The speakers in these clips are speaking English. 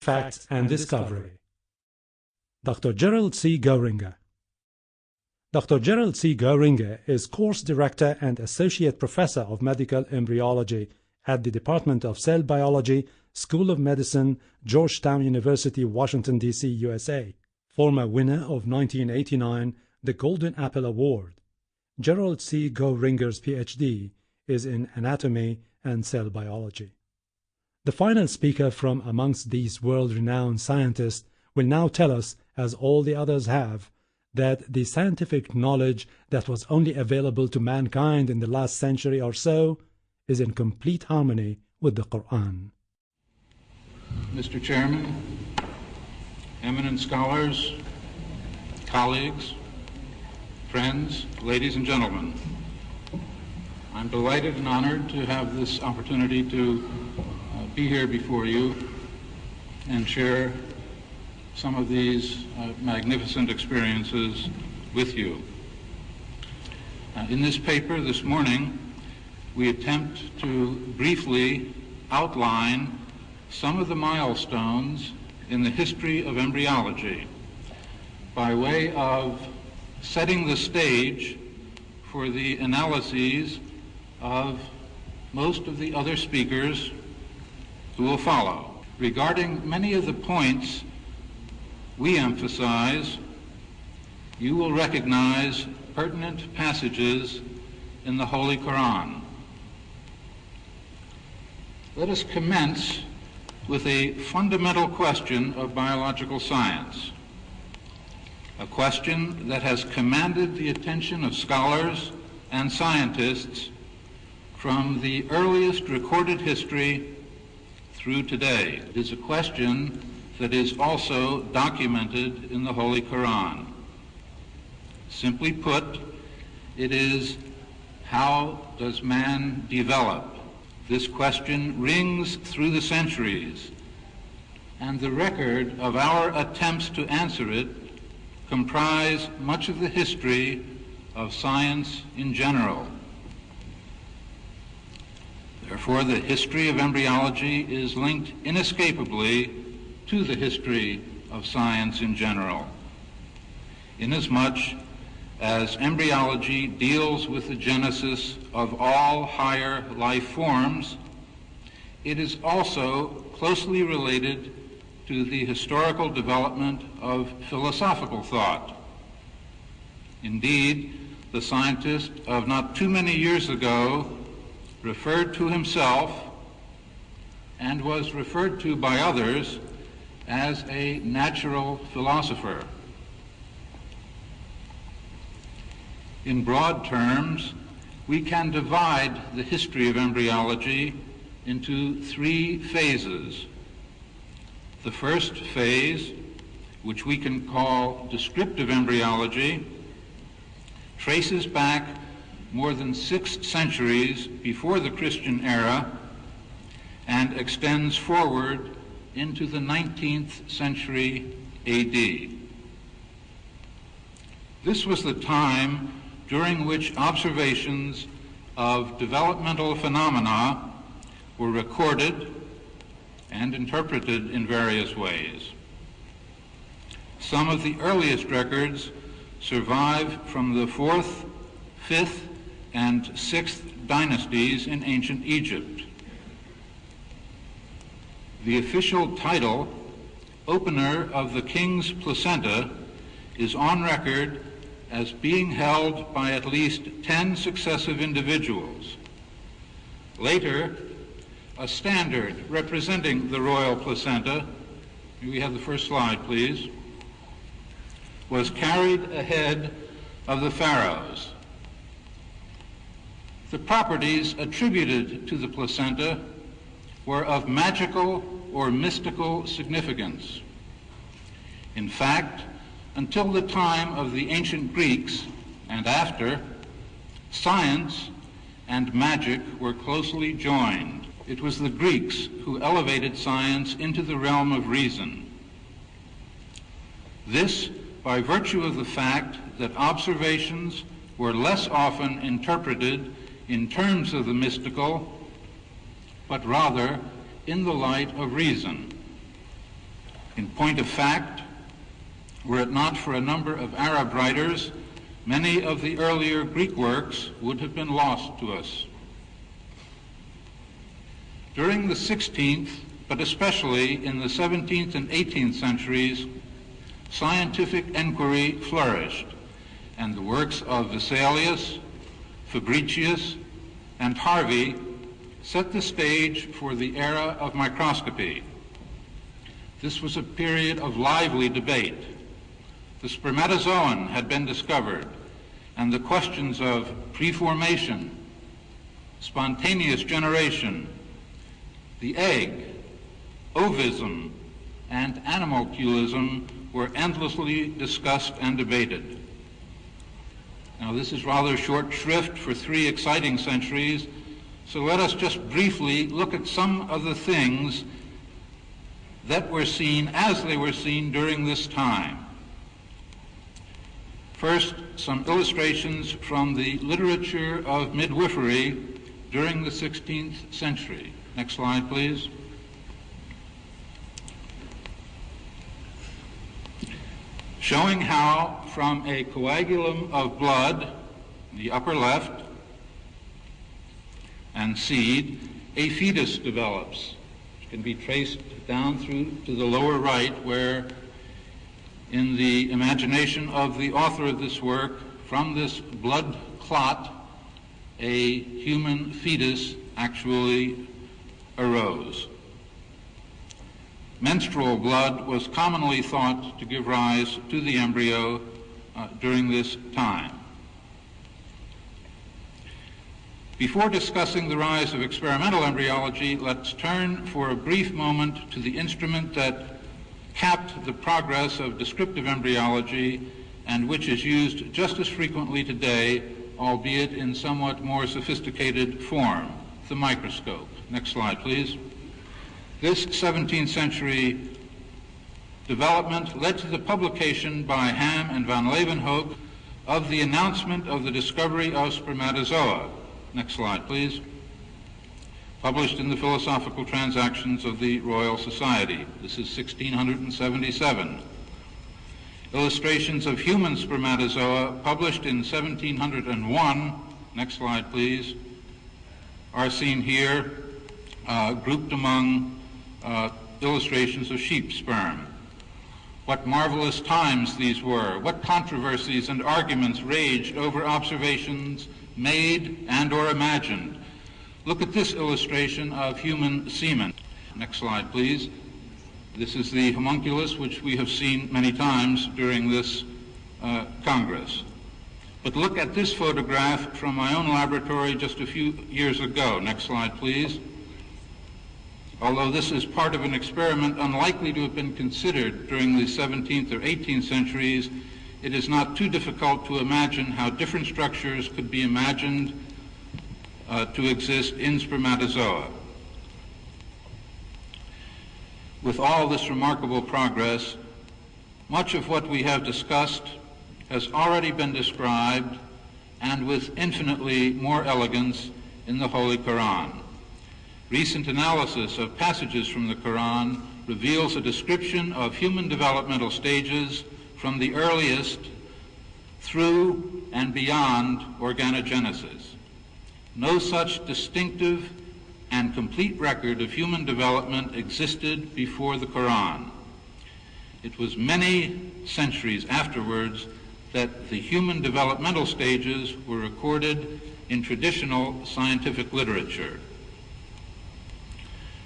Facts and Discovery. Dr. Gerald C. Goeringer. Dr. Gerald C. Goeringer is Course Director and Associate Professor of Medical Embryology at the Department of Cell Biology, School of Medicine, Georgetown University, Washington, D.C., USA. Former winner of 1989 the Golden Apple Award. Gerald C. Goeringer's Ph.D. is in Anatomy and Cell Biology. The final speaker from amongst these world-renowned scientists will now tell us, as all the others have, that the scientific knowledge that was only available to mankind in the last century or so is in complete harmony with the Quran. Mr. Chairman, eminent scholars, colleagues, friends, ladies and gentlemen, I'm delighted and honored to have this opportunity to be here before you and share some of these magnificent experiences with you. In this paper this morning, we attempt to briefly outline some of the milestones in the history of embryology by way of setting the stage for the analyses of most of the other speakers who will follow. Regarding many of the points we emphasize, you will recognize pertinent passages in the Holy Quran. Let us commence with a fundamental question of biological science, a question that has commanded the attention of scholars and scientists from the earliest recorded history through today. It is a question that is also documented in the Holy Quran. Simply put, it is, how does man develop? This question rings through the centuries, and the record of our attempts to answer it comprise much of the history of science in general. Therefore, the history of embryology is linked inescapably to the history of science in general, inasmuch as embryology deals with the genesis of all higher life forms. It is also closely related to the historical development of philosophical thought. Indeed, the scientist of not too many years ago referred to himself, and was referred to by others, as a natural philosopher. In broad terms, we can divide the history of embryology into three phases. The first phase, which we can call descriptive embryology, traces back more than 6 centuries before the Christian era and extends forward into the 19th century A.D. This was the time during which observations of developmental phenomena were recorded and interpreted in various ways. Some of the earliest records survive from the 4th, 5th, and 6th dynasties in ancient Egypt. The official title, Opener of the King's Placenta, is on record as being held by at least 10 successive individuals. Later, a standard representing the royal placenta, may we have the first slide, please, was carried ahead of the pharaohs. The properties attributed to the placenta were of magical or mystical significance. In fact, until the time of the ancient Greeks and after, science and magic were closely joined. It was the Greeks who elevated science into the realm of reason. This by virtue of the fact that observations were less often interpreted in terms of the mystical, but rather in the light of reason. In point of fact, were it not for a number of Arab writers, many of the earlier Greek works would have been lost to us. During the 16th, but especially in the 17th and 18th centuries, scientific enquiry flourished, and the works of Vesalius, Fabricius, and Harvey set the stage for the era of microscopy. This was a period of lively debate. The spermatozoon had been discovered, and the questions of preformation, spontaneous generation, the egg, ovism, and animalculism were endlessly discussed and debated. Now, this is rather short shrift for 3 exciting centuries, so let us just briefly look at some of the things that were seen as they were seen during this time. First, some illustrations from the literature of midwifery during the 16th century. Next slide, please. Showing how from a coagulum of blood, the upper left, and seed, a fetus develops, which can be traced down through to the lower right, where in the imagination of the author of this work, from this blood clot, a human fetus actually arose. Menstrual blood was commonly thought to give rise to the embryo during this time. Before discussing the rise of experimental embryology, let's turn for a brief moment to the instrument that capped the progress of descriptive embryology and which is used just as frequently today, albeit in somewhat more sophisticated form, the microscope. Next slide, please. This 17th century development led to the publication by Ham and van Leeuwenhoek of the announcement of the discovery of spermatozoa. Next slide, please. Published in the Philosophical Transactions of the Royal Society. This is 1677. Illustrations of human spermatozoa, published in 1701, next slide please, are seen here, grouped among illustrations of sheep sperm. What marvelous times these were, what controversies and arguments raged over observations made and or imagined. Look at this illustration of human semen. Next slide, please. This is the homunculus, which we have seen many times during this Congress. But look at this photograph from my own laboratory just a few years ago. Next slide, please. Although this is part of an experiment unlikely to have been considered during the 17th or 18th centuries, it is not too difficult to imagine how different structures could be imagined to exist in spermatozoa. With all this remarkable progress, much of what we have discussed has already been described, and with infinitely more elegance, in the Holy Quran. Recent analysis of passages from the Quran reveals a description of human developmental stages from the earliest through and beyond organogenesis. No such distinctive and complete record of human development existed before the Quran. It was many centuries afterwards that the human developmental stages were recorded in traditional scientific literature.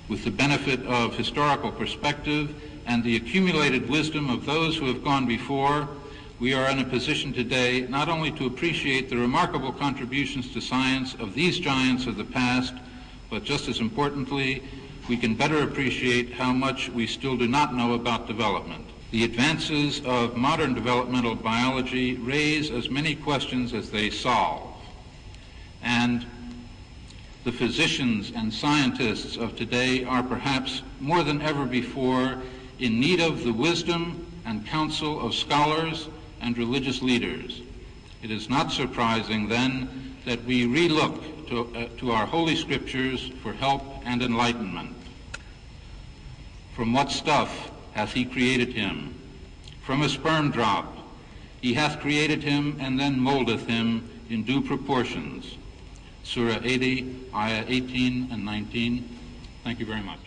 With the benefit of historical perspective and the accumulated wisdom of those who have gone before, we are in a position today not only to appreciate the remarkable contributions to science of these giants of the past, but just as importantly, we can better appreciate how much we still do not know about development. The advances of modern developmental biology raise as many questions as they solve, and the physicians and scientists of today are perhaps more than ever before in need of the wisdom and counsel of scholars and religious leaders. It is not surprising then that we relook to our holy scriptures for help and enlightenment. From what stuff hath he created him. From a sperm drop he hath created him, and then moldeth him in due proportions. Surah 80, Ayah 18 and 19. Thank you very much.